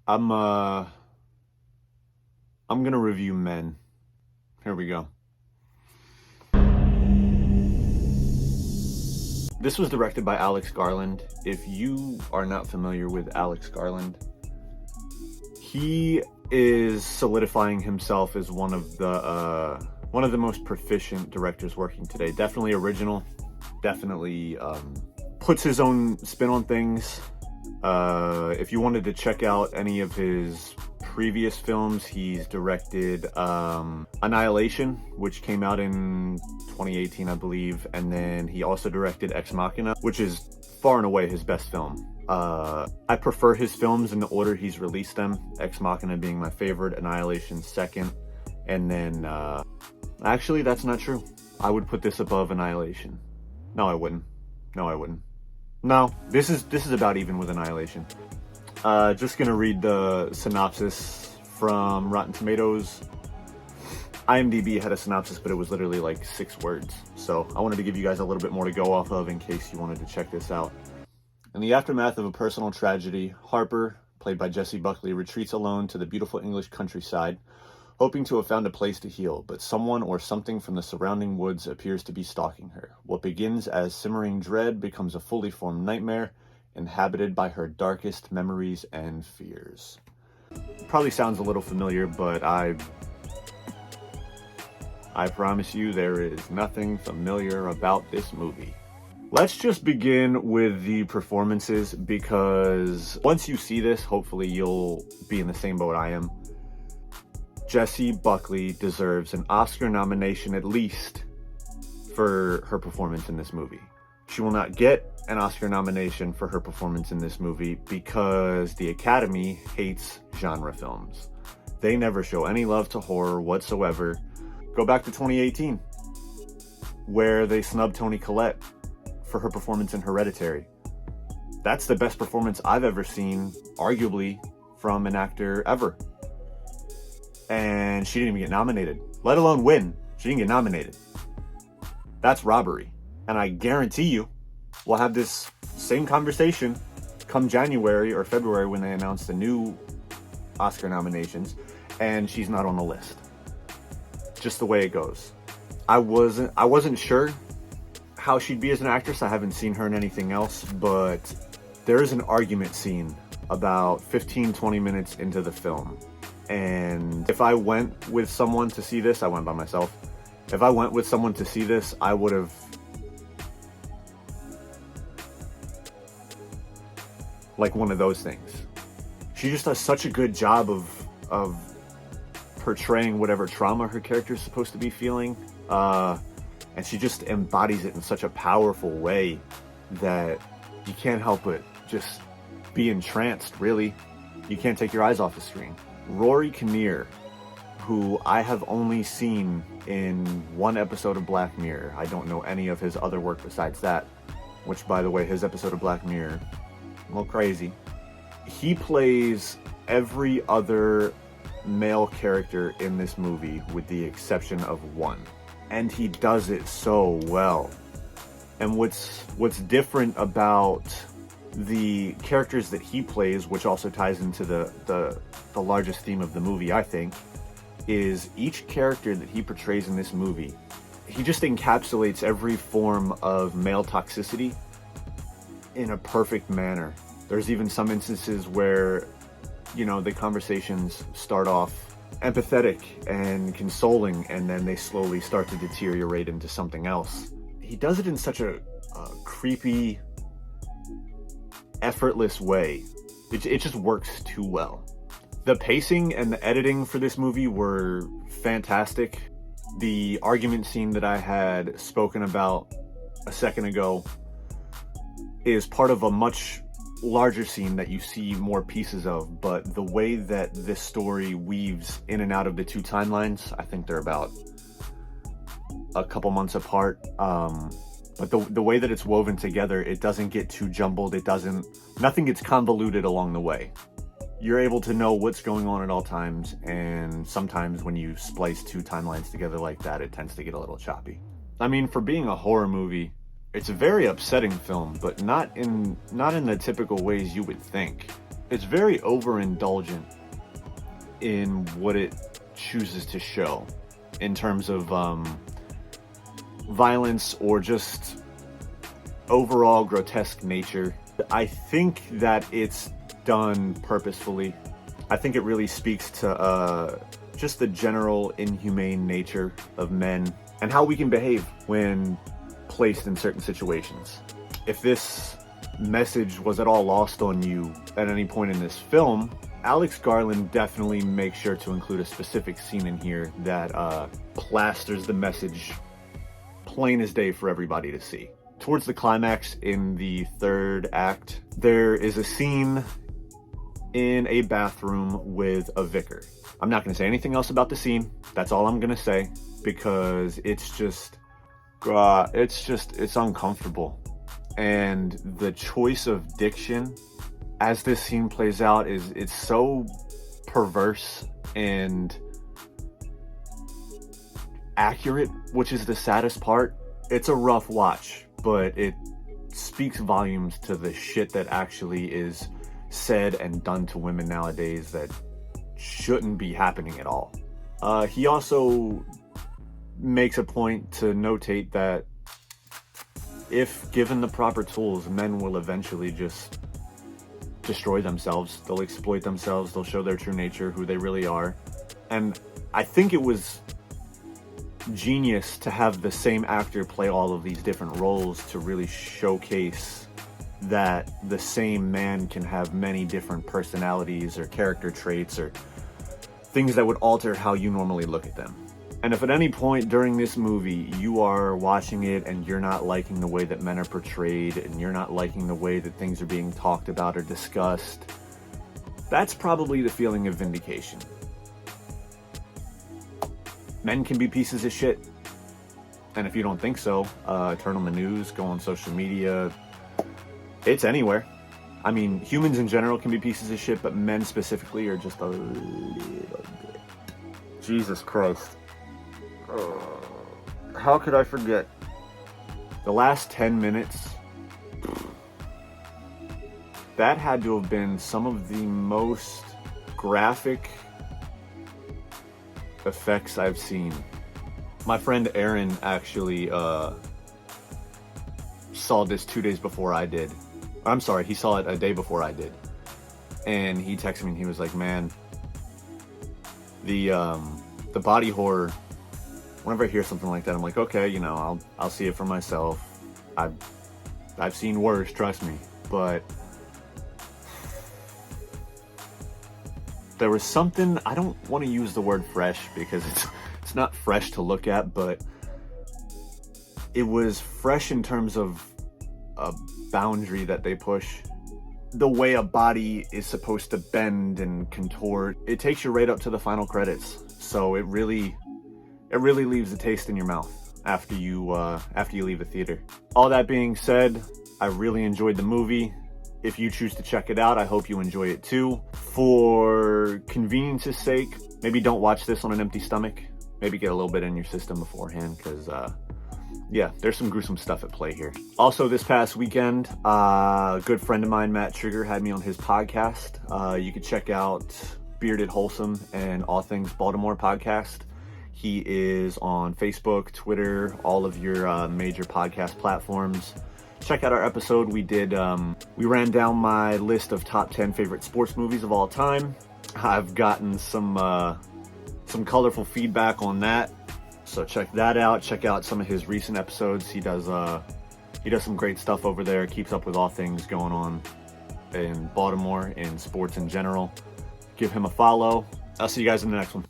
I'm uh I'm gonna review Men. Here we go. This was directed by Alex Garland. If you are not familiar with Alex Garland, he is solidifying himself as one of the most proficient directors working today. Definitely original. Definitely puts his own spin on things. If you wanted to check out any of his previous films, he's directed Annihilation, which came out in 2018, I believe, and then he also directed Ex Machina, which is far and away his best film. I prefer his films in the order he's released them, Ex Machina being my favorite, Annihilation second, and then actually that's not true. I would put this above Annihilation. No, I wouldn't. No, I wouldn't. No, this is about even with Annihilation. Just gonna read the synopsis from Rotten Tomatoes. IMDb had a synopsis, but it was literally like 6 words. So I wanted to give you guys a little bit more to go off of in case you wanted to check this out. In the aftermath of a personal tragedy, Harper, played by Jessie Buckley, retreats alone to the beautiful English countryside, hoping to have found a place to heal, but someone or something from the surrounding woods appears to be stalking her. What begins as simmering dread becomes a fully formed nightmare, inhabited by her darkest memories and fears. Probably sounds a little familiar, but I promise you there is nothing familiar about this movie. Let's just begin with the performances, because once you see this, hopefully you'll be in the same boat I am. Jessie Buckley deserves an Oscar nomination at least for her performance in this movie. She will not get an Oscar nomination for her performance in this movie because the Academy hates genre films. They never show any love to horror whatsoever. Go back to 2018, where they snubbed Toni Collette for her performance in Hereditary. That's the best performance I've ever seen, arguably, from an actor ever. And she didn't even get nominated, let alone win. She didn't get nominated. That's robbery. And I guarantee you, we'll have this same conversation come January or February when they announce the new Oscar nominations, and she's not on the list. Just the way it goes. I wasn't sure how she'd be as an actress. I haven't seen her in anything else, but there is an argument scene about 15-20 minutes into the film. And if I went with someone to see this, I went by myself. If I went with someone to see this, I would have like one of those things. She just does such a good job of portraying whatever trauma her character is supposed to be feeling. And she just embodies it in such a powerful way that you can't help but just be entranced, really. You can't take your eyes off the screen. Rory Kinnear, who I have only seen in one episode of Black Mirror. I don't know any of his other work besides that, which, by the way, his episode of Black Mirror, a little crazy. He plays every other male character in this movie with the exception of one. And he does it so well. And what's different about the characters that he plays, which also ties into the largest theme of the movie, I think, is each character that he portrays in this movie, he just encapsulates every form of male toxicity in a perfect manner. There's even some instances where, you know, the conversations start off empathetic and consoling, and then they slowly start to deteriorate into something else. He does it in such a creepy, effortless way. It just works too well. The pacing and the editing for this movie were fantastic. The argument scene that I had spoken about a second ago is part of a much larger scene that you see more pieces of, but the way that this story weaves in and out of the two timelines, I think they're about a couple months apart, but the way that it's woven together, it doesn't get too jumbled. Nothing gets convoluted along the way. You're able to know what's going on at all times, and sometimes when you splice two timelines together like that, it tends to get a little choppy. I mean, for being a horror movie, it's a very upsetting film, but not in the typical ways you would think. it's very overindulgent in what it chooses to show in terms of violence or just overall grotesque nature. I think that it's done purposefully. I think it really speaks to just the general inhumane nature of men and how we can behave when placed in certain situations. If this message was at all lost on you at any point in this film, Alex Garland definitely makes sure to include a specific scene in here that plasters the message plain as day for everybody to see. Towards the climax in the third act, there is a scene in a bathroom with a vicar. I'm not going to say anything else about the scene. That's all I'm going to say, because it's just, it's uncomfortable. And the choice of diction as this scene plays out it's so perverse and accurate, which is the saddest part. It's a rough watch, but it speaks volumes to the shit that actually is said and done to women nowadays that shouldn't be happening at all. He also makes a point to notate that if given the proper tools, men will eventually just destroy themselves. They'll exploit themselves. They'll show their true nature, who they really are. And I think it was genius to have the same actor play all of these different roles to really showcase that the same man can have many different personalities or character traits or things that would alter how you normally look at them. And if at any point during this movie you are watching it and you're not liking the way that men are portrayed and you're not liking the way that things are being talked about or discussed, that's probably the feeling of vindication. Men can be pieces of shit. And if you don't think so, turn on the news, go on social media. It's anywhere. I mean, humans in general can be pieces of shit, but men specifically are just a little bit. Jesus Christ. How could I forget? The last 10 minutes, that had to have been some of the most graphic effects I've seen. My friend Aaron actually saw this 2 days before I did. I'm sorry, he saw it a day before I did. And he texted me and he was like, man, the body horror, whenever I hear something like that, I'm like, okay, you know, I'll see it for myself. I've seen worse, trust me. But there was something, I don't want to use the word fresh because it's not fresh to look at, but it was fresh in terms of a boundary that they push. The way a body is supposed to bend and contort, it takes you right up to the final credits. So it really leaves a taste in your mouth after you leave the theater. All that being said, I really enjoyed the movie. If you choose to check it out, I hope you enjoy it too. For convenience's sake, maybe don't watch this on an empty stomach. Maybe get a little bit in your system beforehand, because yeah, there's some gruesome stuff at play here. Also, this past weekend, a good friend of mine, Matt Trigger, had me on his podcast. You could check out Bearded Wholesome and All Things Baltimore podcast. He is on Facebook, Twitter, all of your major podcast platforms. Check out our episode. We ran down my list of top 10 favorite sports movies of all time. I've gotten some colorful feedback on that, so check that out. Check out some of his recent episodes. He does some great stuff over there. Keeps up with all things going on in Baltimore and sports in general. Give him a follow. I'll see you guys in the next one.